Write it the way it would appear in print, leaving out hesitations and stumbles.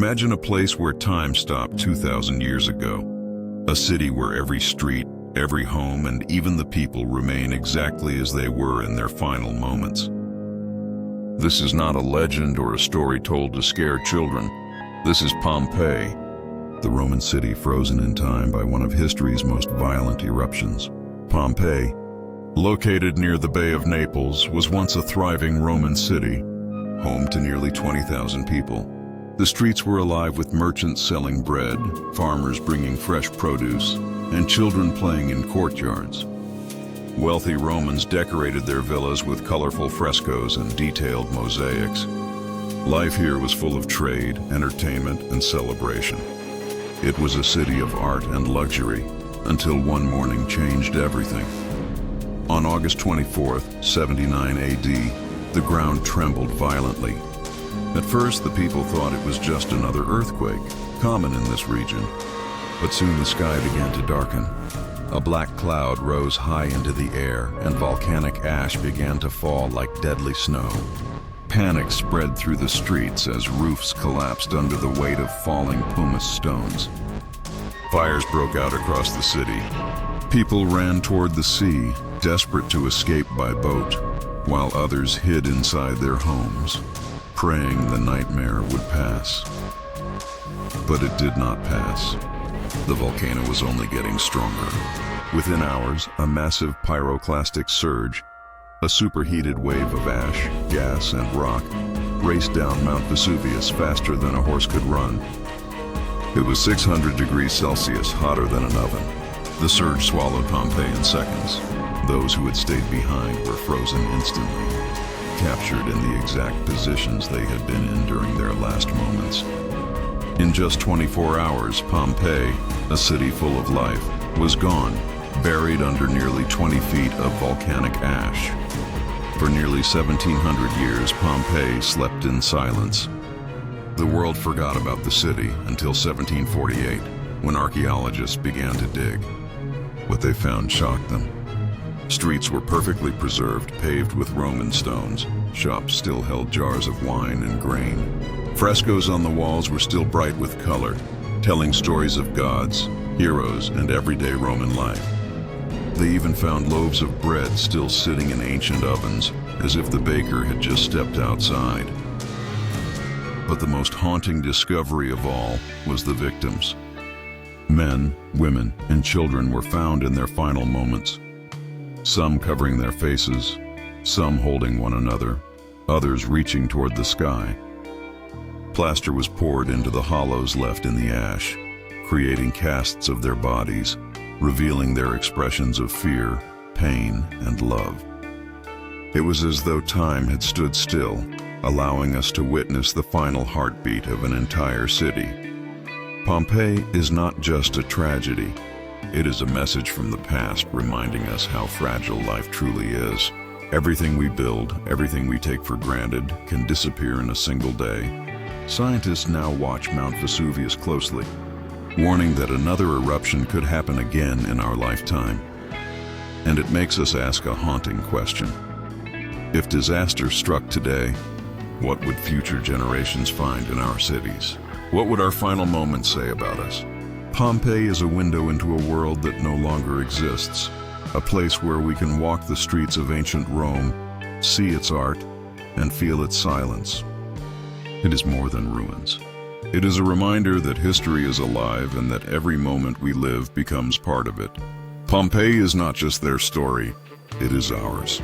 Imagine a place where time stopped 2,000 years ago. A city where every street, every home, and even the people remain exactly as they were in their final moments. This is not a legend or a story told to scare children. This is Pompeii, the Roman city frozen in time by one of history's most violent eruptions. Pompeii, located near the Bay of Naples, was once a thriving Roman city, home to nearly 20,000 people. The streets were alive with merchants selling bread, farmers bringing fresh produce, and children playing in courtyards. Wealthy Romans decorated their villas with colorful frescoes and detailed mosaics. Life here was full of trade, entertainment, and celebration. It was a city of art and luxury, until one morning changed everything. On August 24th, 79 AD, the ground trembled violently. At first, the people thought it was just another earthquake, common in this region. But soon the sky began to darken. A black cloud rose high into the air, and volcanic ash began to fall like deadly snow. Panic spread through the streets as roofs collapsed under the weight of falling pumice stones. Fires broke out across the city. People ran toward the sea, desperate to escape by boat, while others hid inside their homes, praying the nightmare would pass. But it did not pass. The volcano was only getting stronger. Within hours, a massive pyroclastic surge, a superheated wave of ash, gas, and rock, raced down Mount Vesuvius faster than a horse could run. It was 600 degrees Celsius, hotter than an oven. The surge swallowed Pompeii in seconds. Those who had stayed behind were frozen instantly, captured in the exact positions they had been in during their last moments. In just 24 hours, Pompeii, a city full of life, was gone, buried under nearly 20 feet of volcanic ash. For nearly 1,700 years, Pompeii slept in silence. The world forgot about the city until 1748, when archaeologists began to dig. What they found shocked them. Streets were perfectly preserved, paved with Roman stones. Shops still held jars of wine and grain. Frescoes on the walls were still bright with color, telling stories of gods, heroes, and everyday Roman life. They even found loaves of bread still sitting in ancient ovens, as if the baker had just stepped outside. But the most haunting discovery of all was the victims. Men, women, and children were found in their final moments. Some covering their faces, some holding one another, others reaching toward the sky. Plaster was poured into the hollows left in the ash, creating casts of their bodies, revealing their expressions of fear, pain, and love. It was as though time had stood still, allowing us to witness the final heartbeat of an entire city. Pompeii is not just a tragedy. It is a message from the past reminding us how fragile life truly is. Everything we build, everything we take for granted, can disappear in a single day. Scientists now watch Mount Vesuvius closely, warning that another eruption could happen again in our lifetime. And it makes us ask a haunting question. If disaster struck today, what would future generations find in our cities? What would our final moments say about us? Pompeii is a window into a world that no longer exists, a place where we can walk the streets of ancient Rome, see its art, and feel its silence. It is more than ruins. It is a reminder that history is alive and that every moment we live becomes part of it. Pompeii is not just their story, it is ours.